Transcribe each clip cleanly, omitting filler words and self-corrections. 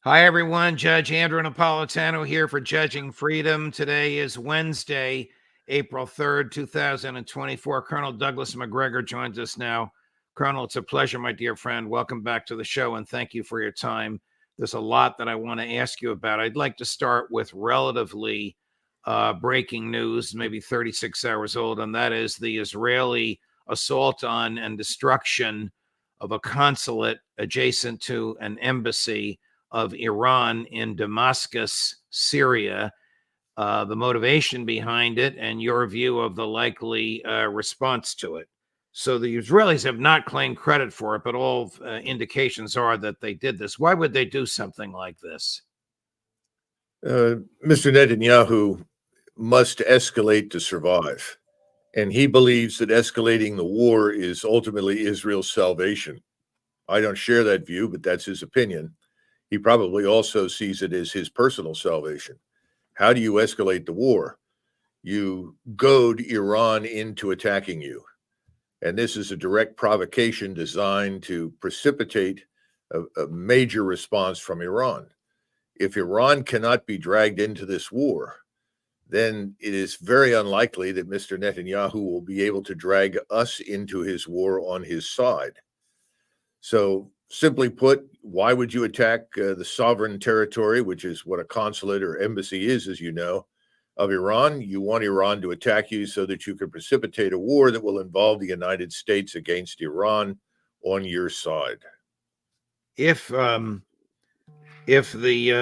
Hi, everyone. Judge Andrew Napolitano here for Judging Freedom. Today is Wednesday, April 3rd, 2024. Colonel Douglas Macgregor joins us now. Colonel, it's a pleasure, my dear friend. Welcome back to the show, and thank you for your time. There's a lot that I want to ask you about. I'd like to start with relatively breaking news, maybe 36 hours old, and that is the Israeli assault on and destruction of a consulate adjacent to an embassy of Iran in Damascus, Syria, the motivation behind it, and your view of the likely response to it. So the Israelis have not claimed credit for it, but all indications are that they did this. Why would they do something like this? Mr. Netanyahu must escalate to survive. And he believes that escalating the war is ultimately Israel's salvation. I don't share that view, but that's his opinion. He probably also sees it as his personal salvation. How do you escalate the war? You goad Iran into attacking you. And this is a direct provocation designed to precipitate a major response from Iran. If Iran cannot be dragged into this war, then it is very unlikely that Mr. Netanyahu will be able to drag us into his war on his side. So, simply put, why would you attack the sovereign territory, which is what a consulate or embassy is, as you know, of Iran? You want Iran to attack you so that you can precipitate a war that will involve the United States against Iran on your side. If the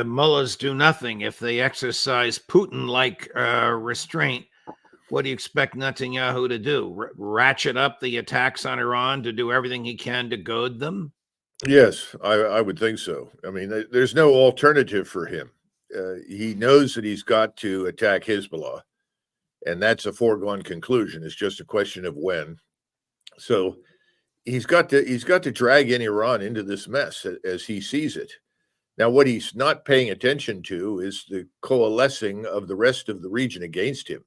mullahs do nothing, if they exercise Putin-like restraint, what do you expect Netanyahu to do? Ratchet up the attacks on Iran to do everything he can to goad them? Yes, I would think so. I mean, there's no alternative for him. He knows that he's got to attack Hezbollah, and that's a foregone conclusion. It's just a question of when. So he's got to drag in Iran into this mess as he sees it. Now, what he's not paying attention to is the coalescing of the rest of the region against him.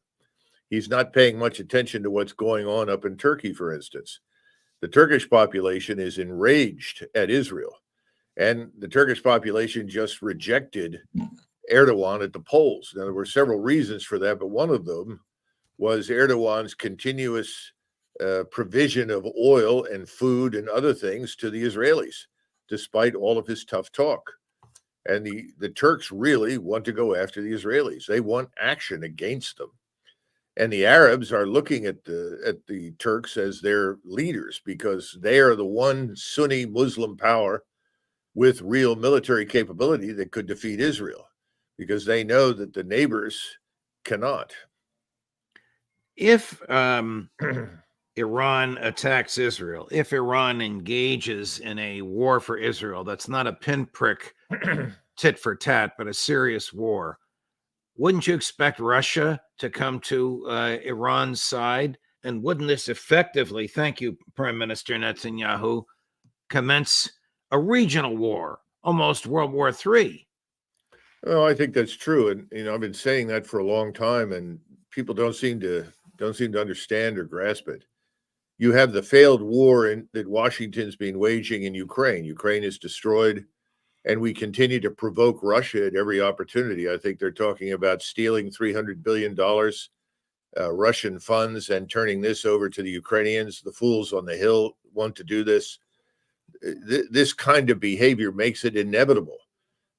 He's not paying much attention to what's going on up in Turkey, for instance. The Turkish population is enraged at Israel, and the Turkish population just rejected Erdogan at the polls. Now, there were several reasons for that, but one of them was Erdogan's continuous provision of oil and food and other things to the Israelis, despite all of his tough talk. And the Turks really want to go after the Israelis. They want action against them. And the Arabs are looking at the Turks as their leaders because they are the one Sunni Muslim power with real military capability that could defeat Israel, because they know that the neighbors cannot. If Iran attacks Israel, if Iran engages in a war for Israel, that's not a pinprick tit for tat, but a serious war, wouldn't you expect Russia to come to Iran's side? And wouldn't this effectively, thank you, Prime Minister Netanyahu, commence a regional war, almost World War III? Well, I think that's true, and I've been saying that for a long time, and people don't seem to understand or grasp it. You have the failed war that Washington's been waging in Ukraine. Ukraine is destroyed, and we continue to provoke Russia at every opportunity. I think they're talking about stealing $300 billion Russian funds and turning this over to the Ukrainians. The fools on the Hill want to do this. This kind of behavior makes it inevitable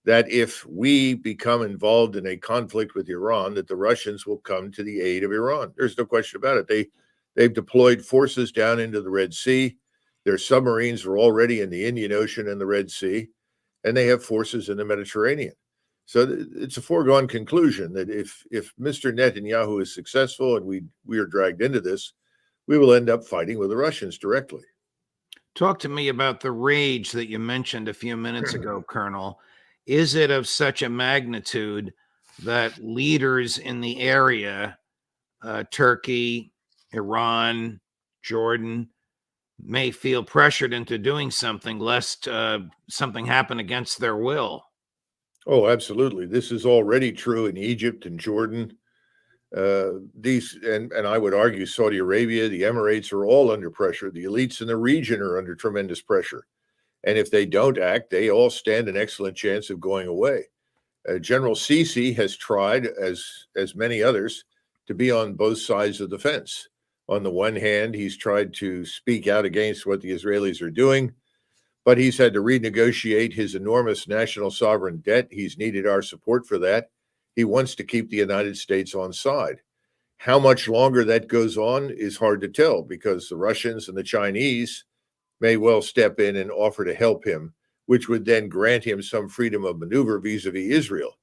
that if we become involved in a conflict with Iran, that the Russians will come to the aid of Iran. There's no question about it. They've deployed forces down into the Red Sea. Their submarines are already in the Indian Ocean and the Red Sea, and they have forces in the Mediterranean. So it's a foregone conclusion that if Mr. Netanyahu is successful and we are dragged into this, we will end up fighting with the Russians directly. Talk to me about the rage that you mentioned a few minutes ago, Colonel. Is it of such a magnitude that leaders in the area, Turkey, Iran, Jordan, may feel pressured into doing something lest something happen against their will? Oh, absolutely. This is already true in Egypt and Jordan. And I would argue Saudi Arabia, the Emirates are all under pressure. The elites in the region are under tremendous pressure. And if they don't act, they all stand an excellent chance of going away. General Sisi has tried, as many others, to be on both sides of the fence. On the one hand, he's tried to speak out against what the Israelis are doing, but he's had to renegotiate his enormous national sovereign debt. He's needed our support for that. He wants to keep the United States on side. How much longer that goes on is hard to tell, because the Russians and the Chinese may well step in and offer to help him, which would then grant him some freedom of maneuver vis-a-vis Israel.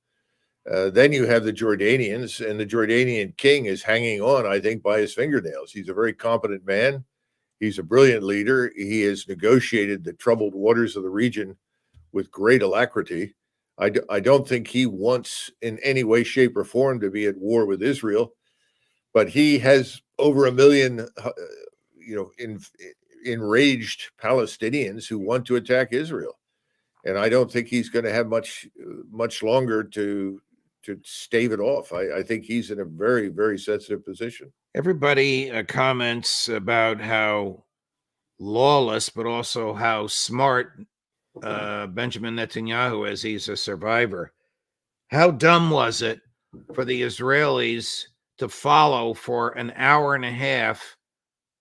Then you have the Jordanians, and the Jordanian king is hanging on, I think, by his fingernails. He's a very competent man. He's a brilliant leader. He has negotiated the troubled waters of the region with great alacrity. I don't think he wants in any way, shape, or form to be at war with Israel, but he has over 1 million, enraged Palestinians who want to attack Israel, and I don't think he's going to have much longer to stave it off. I think he's in a very, very sensitive position. Everybody comments about how lawless, but also how smart Benjamin Netanyahu is. He's a survivor. How dumb was it for the Israelis to follow for an hour and a half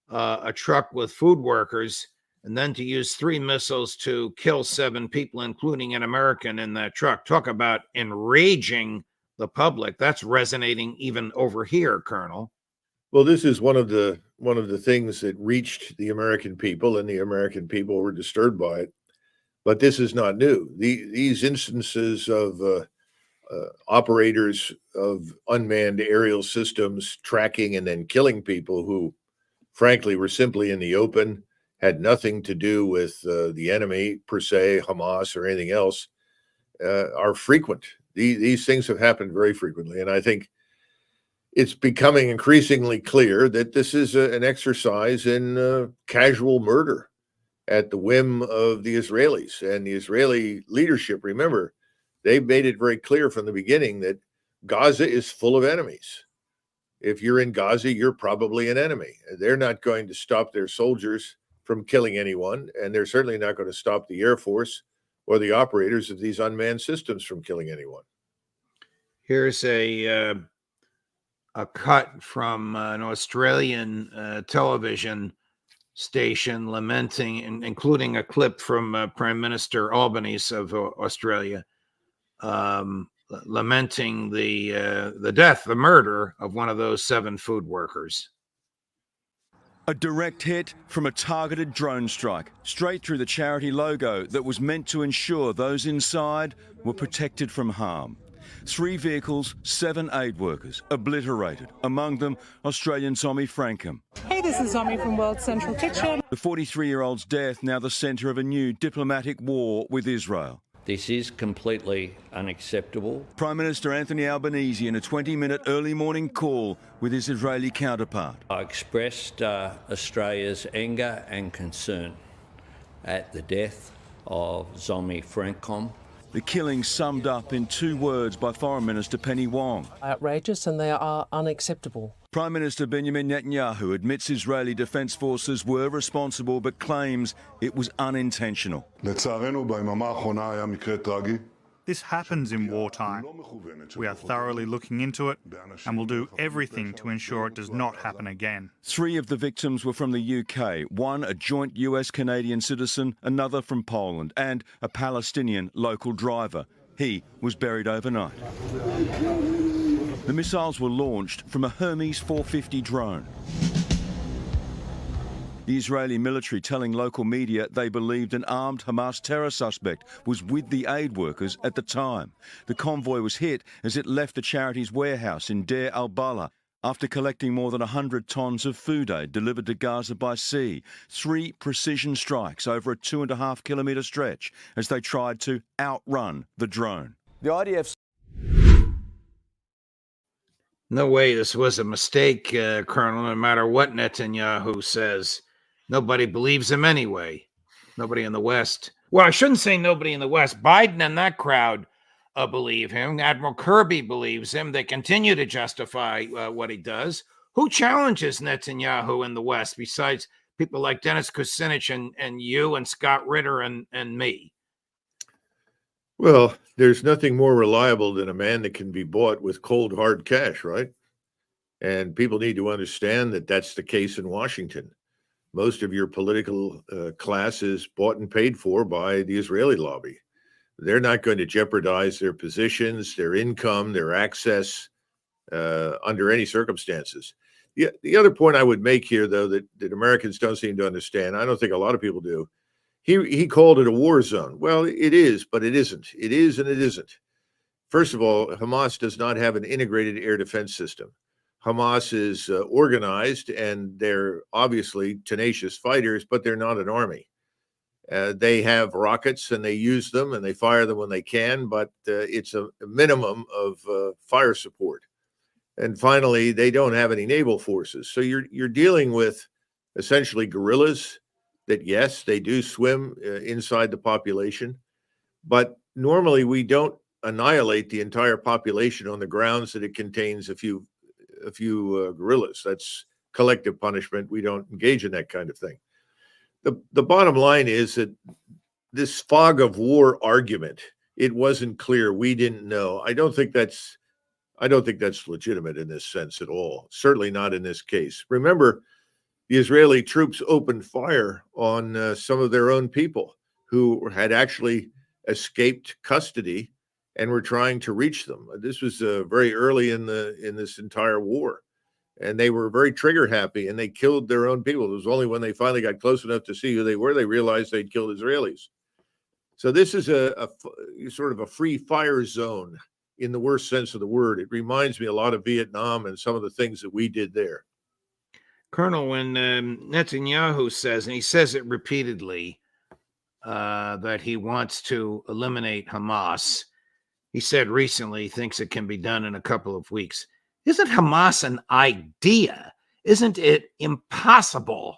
a truck with food workers, and then to use 3 missiles to kill 7 people, including an American in that truck? Talk about enraging the public. That's resonating even over here, Colonel. Well, this is one of the things that reached the American people, and the American people were disturbed by it. But this is not new. These instances of operators of unmanned aerial systems tracking and then killing people who, frankly, were simply in the open, had nothing to do with the enemy per se, Hamas or anything else, are frequent. These things have happened very frequently, and I think it's becoming increasingly clear that this is an exercise in casual murder at the whim of the Israelis. And the Israeli leadership, remember, they made it very clear from the beginning that Gaza is full of enemies. If you're in Gaza, you're probably an enemy. They're not going to stop their soldiers from killing anyone, and they're certainly not going to stop the Air Force or the operators of these unmanned systems from killing anyone. Here's a cut from an Australian television station lamenting, and including a clip from Prime Minister Albanese of Australia, lamenting the death, the murder of one of those 7 food workers. A direct hit from a targeted drone strike, straight through the charity logo that was meant to ensure those inside were protected from harm. 3 vehicles, 7 aid workers obliterated, among them Australian Zombie Frankham. Hey, this is Zombie from World Central Kitchen. The 43-year-old's death now the centre of a new diplomatic war with Israel. This is completely unacceptable. Prime Minister Anthony Albanese in a 20-minute early morning call with his Israeli counterpart. I expressed Australia's anger and concern at the death of Zombie Frankham. The killing summed up in 2 words by Foreign Minister Penny Wong. Outrageous, and they are unacceptable. Prime Minister Benjamin Netanyahu admits Israeli defence forces were responsible, but claims it was unintentional. This happens in wartime. We are thoroughly looking into it and will do everything to ensure it does not happen again. 3 of the victims were from the UK, 1 a joint US-Canadian citizen, another from Poland, and a Palestinian local driver. He was buried overnight. The missiles were launched from a Hermes 450 drone. The Israeli military telling local media they believed an armed Hamas terror suspect was with the aid workers at the time. The convoy was hit as it left the charity's warehouse in Deir al-Balah after collecting more than 100 tons of food aid delivered to Gaza by sea. 3 precision strikes over a 2.5-kilometre stretch as they tried to outrun the drone. The IDF... No way this was a mistake, Colonel, no matter what Netanyahu says. Nobody believes him anyway. Nobody in the West. Well, I shouldn't say nobody in the West. Biden and that crowd believe him. Admiral Kirby believes him. They continue to justify what he does. Who challenges Netanyahu in the West besides people like Dennis Kucinich and you and Scott Ritter and me? Well, there's nothing more reliable than a man that can be bought with cold, hard cash, right? And people need to understand that that's the case in Washington. Most of your political class is bought and paid for by the Israeli lobby. They're not going to jeopardize their positions, their income, their access under any circumstances. The other point I would make here, though, that Americans don't seem to understand, I don't think a lot of people do, he called it a war zone. Well, it is, but it isn't. It is and it isn't. First of all, Hamas does not have an integrated air defense system. Hamas is organized, and they're obviously tenacious fighters, but they're not an army. They have rockets, and they use them, and they fire them when they can, but it's a minimum of fire support. And finally, they don't have any naval forces. So you're dealing with essentially guerrillas that, yes, they do swim inside the population, but normally we don't annihilate the entire population on the grounds that it contains a few guerrillas. That's collective punishment. We don't engage in that kind of thing. The bottom line is that this fog of war argument, it wasn't clear. We didn't know. I don't think that's legitimate in this sense at all. Certainly not in this case. Remember, the Israeli troops opened fire on some of their own people who had actually escaped custody and were trying to reach them. This was very early in this entire war, and they were very trigger happy, and they killed their own people. It was only when they finally got close enough to see who they were, they realized they'd killed Israelis. So this is a sort of a free fire zone in the worst sense of the word. It reminds me a lot of Vietnam and some of the things that we did there. Colonel, when Netanyahu says, and he says it repeatedly, that he wants to eliminate Hamas, he said recently he thinks it can be done in a couple of weeks. Isn't Hamas an idea? Isn't it impossible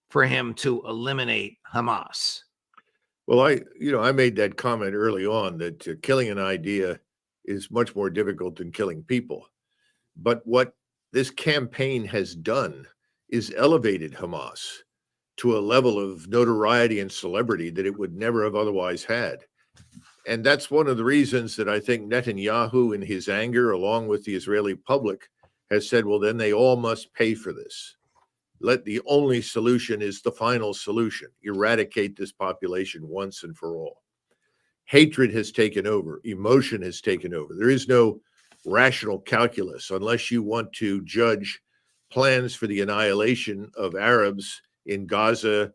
for him to eliminate Hamas? Well, I made that comment early on that killing an idea is much more difficult than killing people. But what this campaign has done is elevated Hamas to a level of notoriety and celebrity that it would never have otherwise had. And that's one of the reasons that I think Netanyahu, in his anger, along with the Israeli public, has said, well, then they all must pay for this. The only solution is the final solution. Eradicate this population once and for all. Hatred has taken over. Emotion has taken over. There is no rational calculus unless you want to judge plans for the annihilation of Arabs in Gaza,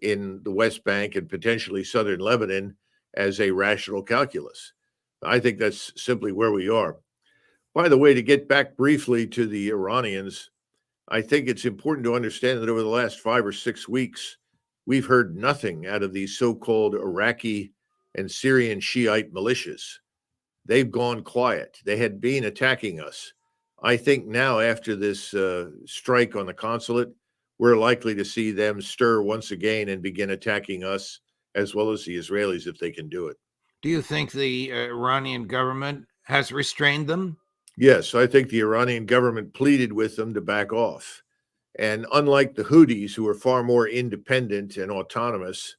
in the West Bank, and potentially southern Lebanon as a rational calculus. I think that's simply where we are. By the way, to get back briefly to the Iranians, I think it's important to understand that over the last 5 or 6 weeks, we've heard nothing out of these so-called Iraqi and Syrian Shiite militias. They've gone quiet. They had been attacking us. I think now, after this strike on the consulate, we're likely to see them stir once again and begin attacking us as well as the Israelis if they can do it. Do you think the Iranian government has restrained them? Yes, I think the Iranian government pleaded with them to back off. And unlike the Houthis, who are far more independent and autonomous,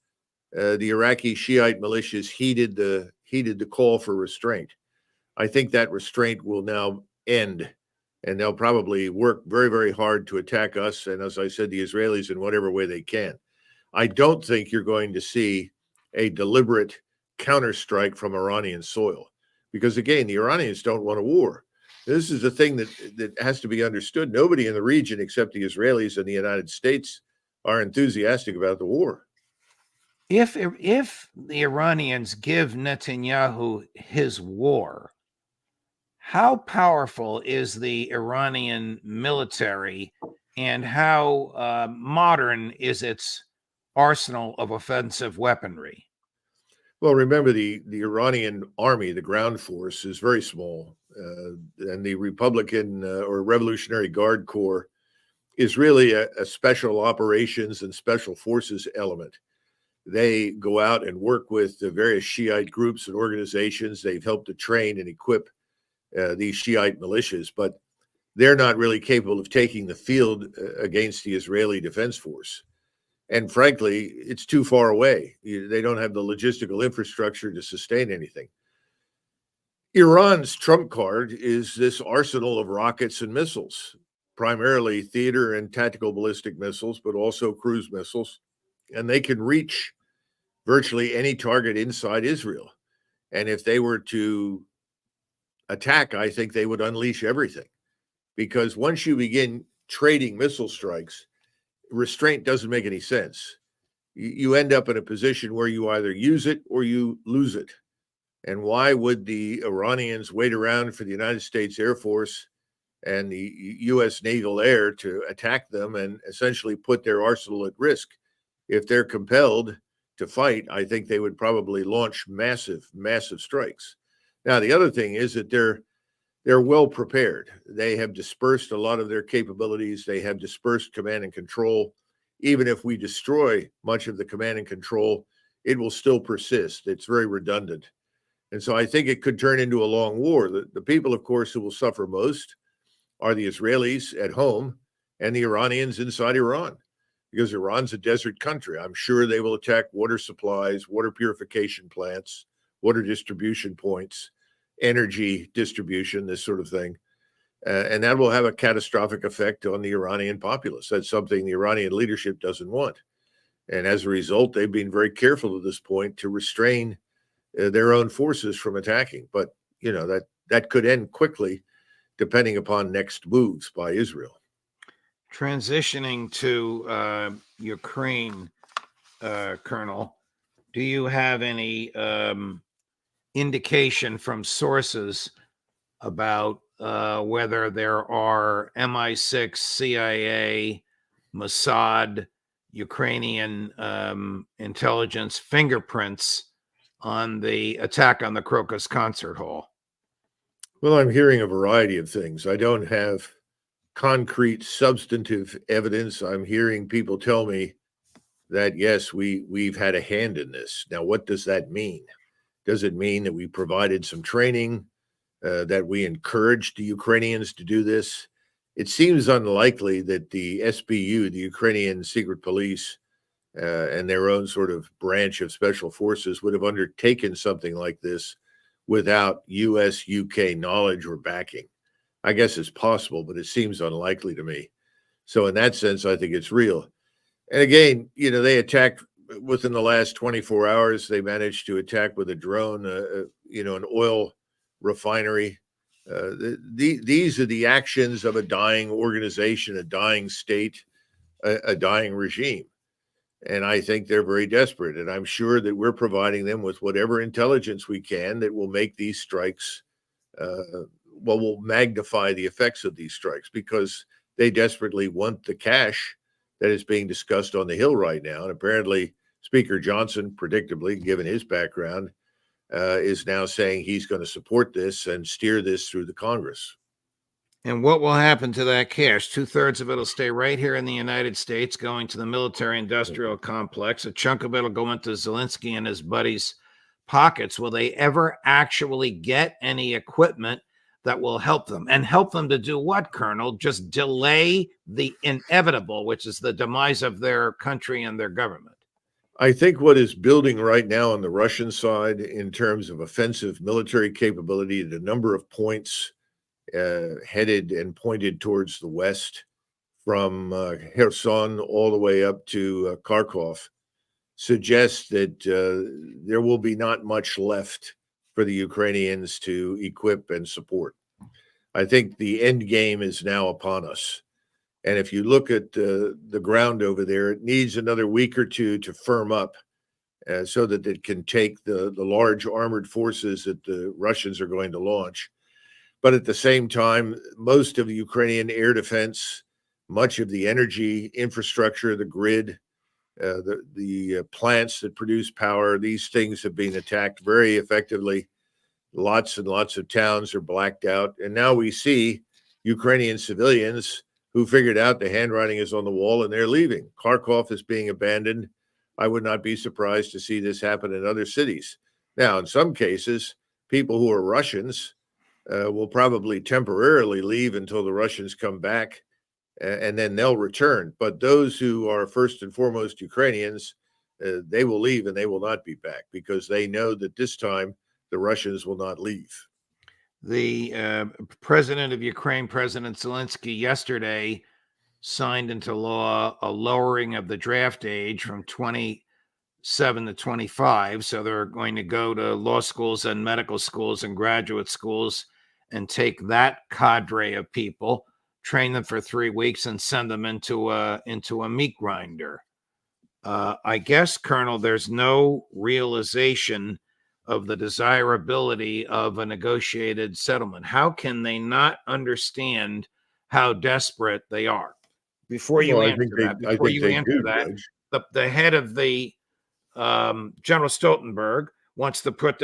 the Iraqi Shiite militias heeded the call for restraint. I think that restraint will now end, and they'll probably work very, very hard to attack us and, as I said, the Israelis in whatever way they can. I don't think you're going to see a deliberate counterstrike from Iranian soil because, again, the Iranians don't want a war. This is the thing that has to be understood. Nobody in the region except the Israelis and the United States are enthusiastic about the war. If the Iranians give Netanyahu his war, how powerful is the Iranian military and how modern is its arsenal of offensive weaponry? Well, remember the Iranian army, the ground force, is very small. And the Republican or Revolutionary Guard Corps is really a special operations and special forces element. They go out and work with the various Shiite groups and organizations. They've helped to train and equip these Shiite militias, but they're not really capable of taking the field against the Israeli Defense Force. And frankly, it's too far away. They don't have the logistical infrastructure to sustain anything. Iran's trump card is this arsenal of rockets and missiles, primarily theater and tactical ballistic missiles, but also cruise missiles. And they can reach virtually any target inside Israel. And if they were to attack, I think they would unleash everything. Because once you begin trading missile strikes, restraint doesn't make any sense. You end up in a position where you either use it or you lose it. And why would the Iranians wait around for the United States Air Force and the U.S. Naval Air to attack them and essentially put their arsenal at risk? If they're compelled to fight, I think they would probably launch massive, massive strikes. Now, the other thing is that they're well prepared. They have dispersed a lot of their capabilities. They have dispersed command and control. Even if we destroy much of the command and control, it will still persist. It's very redundant. And so I think it could turn into a long war. The people, of course, who will suffer most are the Israelis at home and the Iranians inside Iran, because Iran's a desert country. I'm sure they will attack water supplies, water purification plants, water distribution points, energy distribution, this sort of thing. And that will have a catastrophic effect on the Iranian populace. That's something the Iranian leadership doesn't want. And as a result, they've been very careful at this point to restrain their own forces from attacking. But, you know, that could end quickly depending upon next moves by Israel. Transitioning to Ukraine, Colonel, do you have any indication from sources about whether there are MI6, CIA, Mossad, Ukrainian intelligence fingerprints on the attack on the Crocus Concert Hall? Well, I'm hearing a variety of things. I don't have concrete, substantive evidence. I'm hearing people tell me that, yes, we've had a hand in this. Now, what does that mean? Does it mean that we provided some training, that we encouraged the Ukrainians to do this? It seems unlikely that the SBU, the Ukrainian secret police, and their own sort of branch of special forces would have undertaken something like this without US, UK knowledge or backing. I guess it's possible, but it seems unlikely to me. So in that sense, I think it's real. And again, you know, they attacked within the last 24 hours. They managed to attack with a drone, an oil refinery. These are the actions of a dying organization, a dying state, a dying regime. And I think they're very desperate. And I'm sure that we're providing them with whatever intelligence we can that will make these strikes, will magnify the effects of these strikes, because they desperately want the cash that is being discussed on the Hill right now. And apparently Speaker Johnson, predictably, given his background, is now saying he's going to support this and steer this through the Congress. And what will happen to that cash? 2/3 of it will stay right here in the United States, going to the military-industrial complex. A chunk of it will go into Zelensky and his buddies' pockets. Will they ever actually get any equipment that will help them? And help them to do what, Colonel? Just delay the inevitable, which is the demise of their country and their government. I think what is building right now on the Russian side in terms of offensive military capability at a number of points headed and pointed towards the west, from Kherson all the way up to Kharkov, suggests that there will be not much left for the Ukrainians to equip and support. I think the end game is now upon us. And if you look at the ground over there, it needs another week or two to firm up so that it can take the large armored forces that the Russians are going to launch. But at the same time, most of the Ukrainian air defense, much of the energy infrastructure, the grid, the plants that produce power, these things have been attacked very effectively. Lots and lots of towns are blacked out. And now we see Ukrainian civilians who figured out the handwriting is on the wall and they're leaving. Kharkov is being abandoned. I would not be surprised to see this happen in other cities. Now, in some cases, people who are Russians will probably temporarily leave until the Russians come back and then they'll return. But those who are first and foremost Ukrainians, they will leave and they will not be back because they know that this time the Russians will not leave. The president of Ukraine, President Zelensky, yesterday signed into law a lowering of the draft age from 27 to 25. So they're going to go to law schools and medical schools and graduate schools and take that cadre of people, train them for 3 weeks, and send them into a meat grinder. I guess, Colonel, there's no realization of the desirability of a negotiated settlement. How can they not understand how desperate they are? Before you answer that, the head of the General Stoltenberg wants to put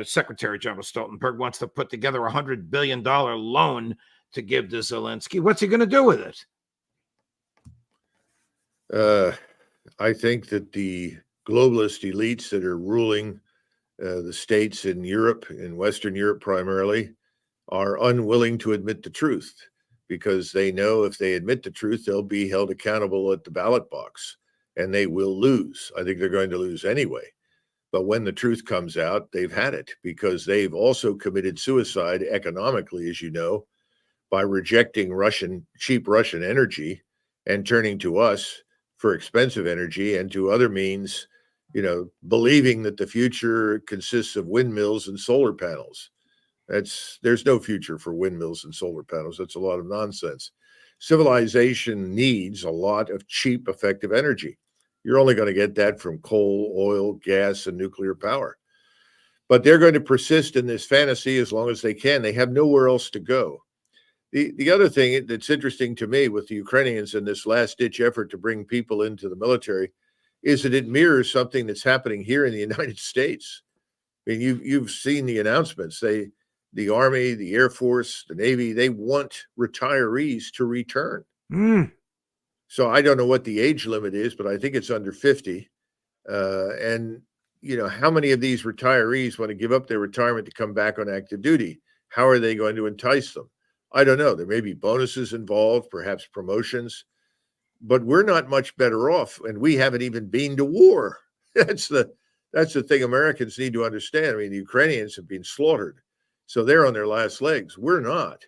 Secretary General Stoltenberg wants to put together $100 billion loan to give to Zelensky. What's he going to do with it? I think that the globalist elites that are ruling the states in Europe, in Western Europe primarily, are unwilling to admit the truth because they know if they admit the truth, they'll be held accountable at the ballot box and they will lose. I think they're going to lose anyway. But when the truth comes out, they've had it because they've also committed suicide economically, as you know, by rejecting cheap Russian energy and turning to us for expensive energy and to other means, believing that the future consists of windmills and solar panels. There's no future for windmills and solar panels. That's a lot of nonsense. Civilization needs a lot of cheap, effective energy. You're only going to get that from coal, oil, gas, and nuclear power. But they're going to persist in this fantasy as long as they can. They have nowhere else to go. The other thing that's interesting to me with the Ukrainians in this last-ditch effort to bring people into the military is that it mirrors something that's happening here in the United States. I mean, you've seen the announcements. The Army, the Air Force, the Navy, they want retirees to return. So I don't know what the age limit is, but I think it's under 50. And, how many of these retirees want to give up their retirement to come back on active duty? How are they going to entice them? I don't know. There may be bonuses involved, perhaps promotions, but we're not much better off. And we haven't even been to war. That's the thing Americans need to understand. I mean, the Ukrainians have been slaughtered. So they're on their last legs. We're not.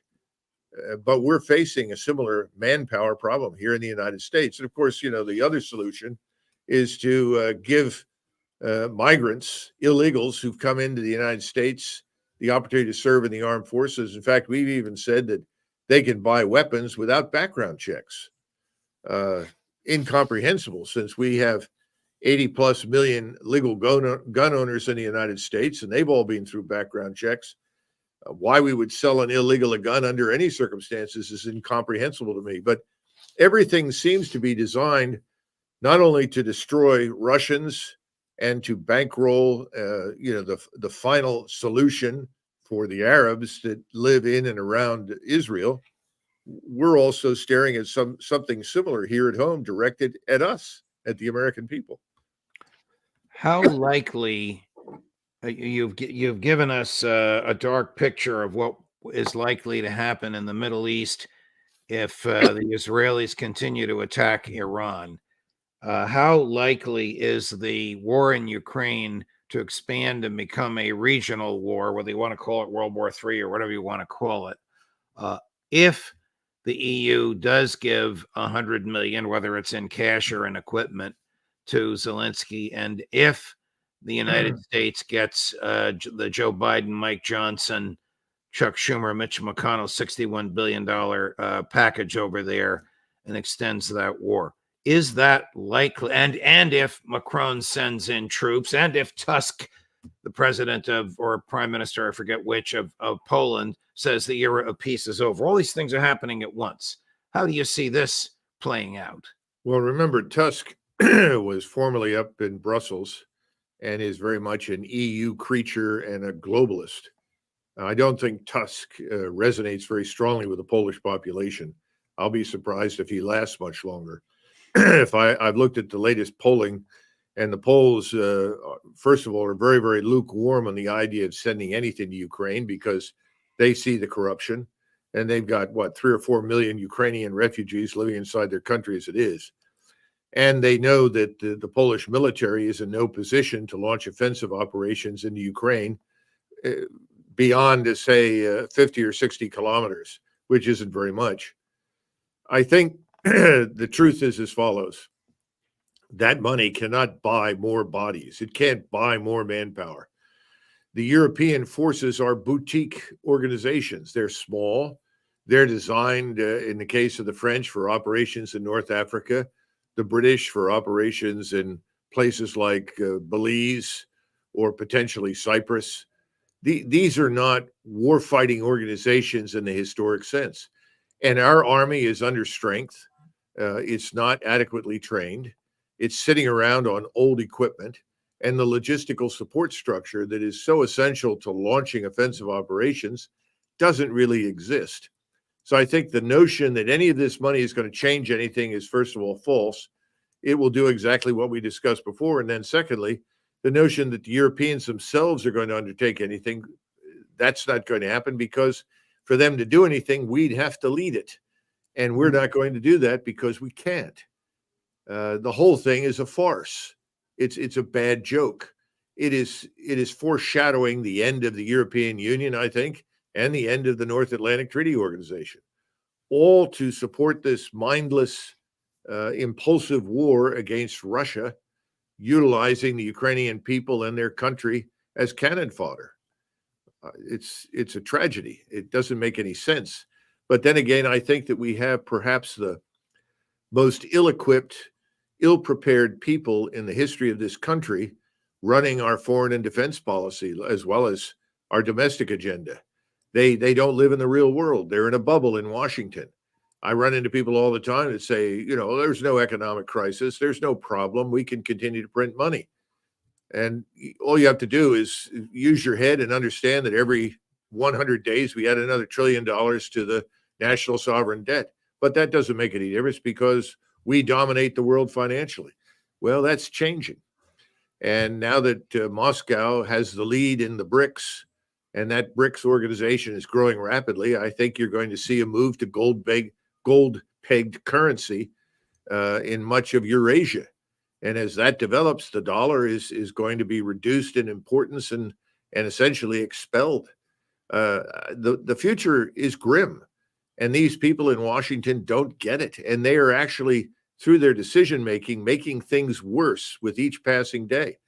But we're facing a similar manpower problem here in the United States. And of course, the other solution is to give migrants, illegals who've come into the United States, the opportunity to serve in the armed forces. In fact, we've even said that they can buy weapons without background checks. Incomprehensible, since we have 80 plus million legal gun owners in the United States, and they've all been through background checks. Why we would sell an illegal a gun under any circumstances is incomprehensible to me. But everything seems to be designed not only to destroy Russians and to bankroll, the final solution for the Arabs that live in and around Israel. We're also staring at something similar here at home, directed at us, at the American people. How likely? You've given us a dark picture of what is likely to happen in the Middle East if the Israelis continue to attack Iran. How likely is the war in Ukraine to expand and become a regional war, whether you want to call it World War III or whatever you want to call it? If the EU does give $100 million, whether it's in cash or in equipment, to Zelensky, and if the United States gets the Joe Biden, Mike Johnson, Chuck Schumer, Mitch McConnell $61 billion package over there and extends that war. Is that likely? And if Macron sends in troops, and if Tusk, the president or prime minister, I forget which, of Poland, says the era of peace is over. All these things are happening at once. How do you see this playing out? Well, remember, Tusk was formerly up in Brussels and is very much an EU creature and a globalist. I don't think Tusk resonates very strongly with the Polish population. I'll be surprised if he lasts much longer. I've looked at the latest polling, and the Poles, first of all, are very, very lukewarm on the idea of sending anything to Ukraine because they see the corruption. And they've got, what, 3 or 4 million Ukrainian refugees living inside their country as it is. And they know that the Polish military is in no position to launch offensive operations into Ukraine beyond, say, 50 or 60 kilometers, which isn't very much. I think the truth is as follows. That money cannot buy more bodies. It can't buy more manpower. The European forces are boutique organizations. They're small. They're designed, in the case of the French, for operations in North Africa, the British for operations in places like Belize or potentially Cyprus. These are not war-fighting organizations in the historic sense. And our army is under strength. It's not adequately trained. It's sitting around on old equipment. And the logistical support structure that is so essential to launching offensive operations doesn't really exist. So I think the notion that any of this money is going to change anything is, first of all, false. It will do exactly what we discussed before. And then secondly, the notion that the Europeans themselves are going to undertake anything, that's not going to happen, because for them to do anything, we'd have to lead it. And we're not going to do that because we can't. The whole thing is a farce. It's a bad joke. It is foreshadowing the end of the European Union, I think, and the end of the North Atlantic Treaty Organization, all to support this mindless, impulsive war against Russia, utilizing the Ukrainian people and their country as cannon fodder. It's a tragedy. It doesn't make any sense. But then again, I think that we have perhaps the most ill-equipped, ill-prepared people in the history of this country running our foreign and defense policy, as well as our domestic agenda. They don't live in the real world. They're in a bubble in Washington. I run into people all the time that say, there's no economic crisis. There's no problem. We can continue to print money. And all you have to do is use your head and understand that every 100 days we add another $1 trillion to the national sovereign debt. But that doesn't make any difference because we dominate the world financially. Well, that's changing. And now that Moscow has the lead in the BRICS, and that BRICS organization is growing rapidly, I think you're going to see a move to gold-pegged currency in much of Eurasia. And as that develops, the dollar is going to be reduced in importance and essentially expelled. The future is grim. And these people in Washington don't get it. And they are actually, through their decision-making, making things worse with each passing day.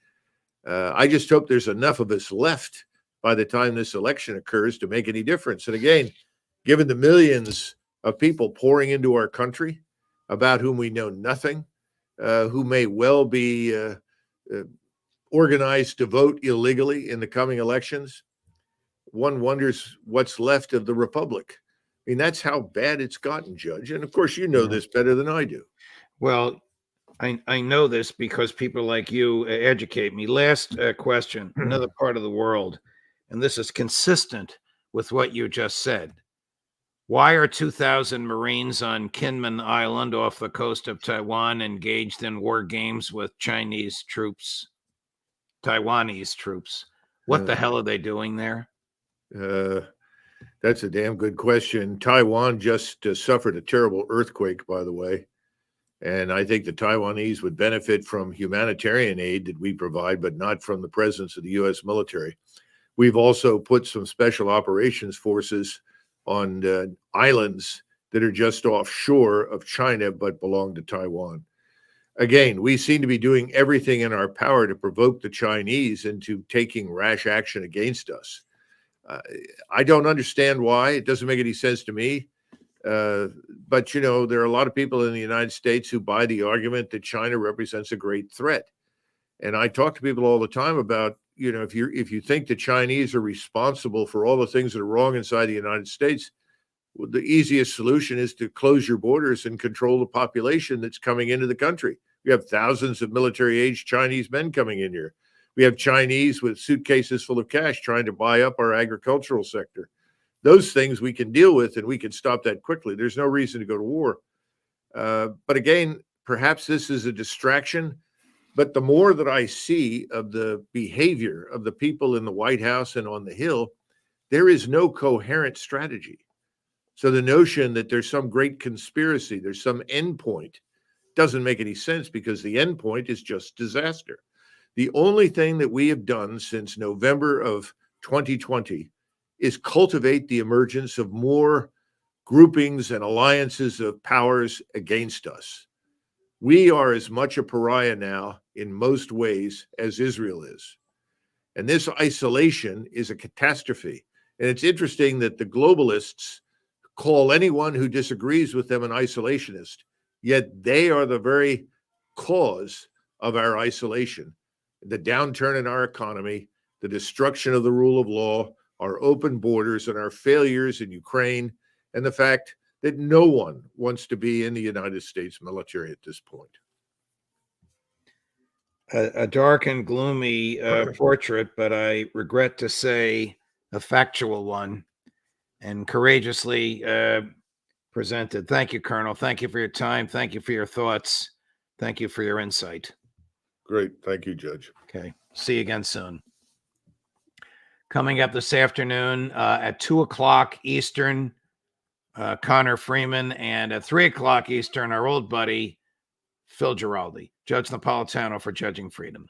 I just hope there's enough of us left by the time this election occurs to make any difference. And again, given the millions of people pouring into our country about whom we know nothing, who may well be organized to vote illegally in the coming elections, one wonders what's left of the republic. I mean, that's how bad it's gotten, Judge. And of course, you know this better than I do. Well, I know this because people like you educate me. Last question, another part of the world, and this is consistent with what you just said. Why are 2,000 Marines on Kinmen Island off the coast of Taiwan engaged in war games with Chinese troops, Taiwanese troops? What the hell are they doing there? That's a damn good question. Taiwan just suffered a terrible earthquake, by the way. And I think the Taiwanese would benefit from humanitarian aid that we provide, but not from the presence of the U.S. military. We've also put some special operations forces on islands that are just offshore of China, but belong to Taiwan. Again, we seem to be doing everything in our power to provoke the Chinese into taking rash action against us. I don't understand why. It doesn't make any sense to me. But, there are a lot of people in the United States who buy the argument that China represents a great threat. And I talk to people all the time about, if you think the Chinese are responsible for all the things that are wrong inside the United States, well, the easiest solution is to close your borders and control the population that's coming into the country. We have thousands of military-aged Chinese men coming in here. We have Chinese with suitcases full of cash trying to buy up our agricultural sector. Those things we can deal with, and we can stop that quickly. There's no reason to go to war. But again, perhaps this is a distraction. But the more that I see of the behavior of the people in the White House and on the Hill, there is no coherent strategy. So the notion that there's some great conspiracy, there's some end point, doesn't make any sense, because the end point is just disaster. The only thing that we have done since November of 2020 is cultivate the emergence of more groupings and alliances of powers against us. We are as much a pariah now in most ways as Israel is. And this isolation is a catastrophe. And it's interesting that the globalists call anyone who disagrees with them an isolationist, yet they are the very cause of our isolation. The downturn in our economy, the destruction of the rule of law, our open borders, and our failures in Ukraine, and the fact that no one wants to be in the United States military at this point. A dark and gloomy portrait, but I regret to say a factual one, and courageously presented. Thank you, Colonel. Thank you for your time. Thank you for your thoughts. Thank you for your insight. Great. Thank you, Judge. Okay. See you again soon. Coming up this afternoon at 2 o'clock Eastern, Connor Freeman, and at 3 o'clock Eastern, our old buddy, Phil Giraldi. Judge Napolitano for Judging Freedom.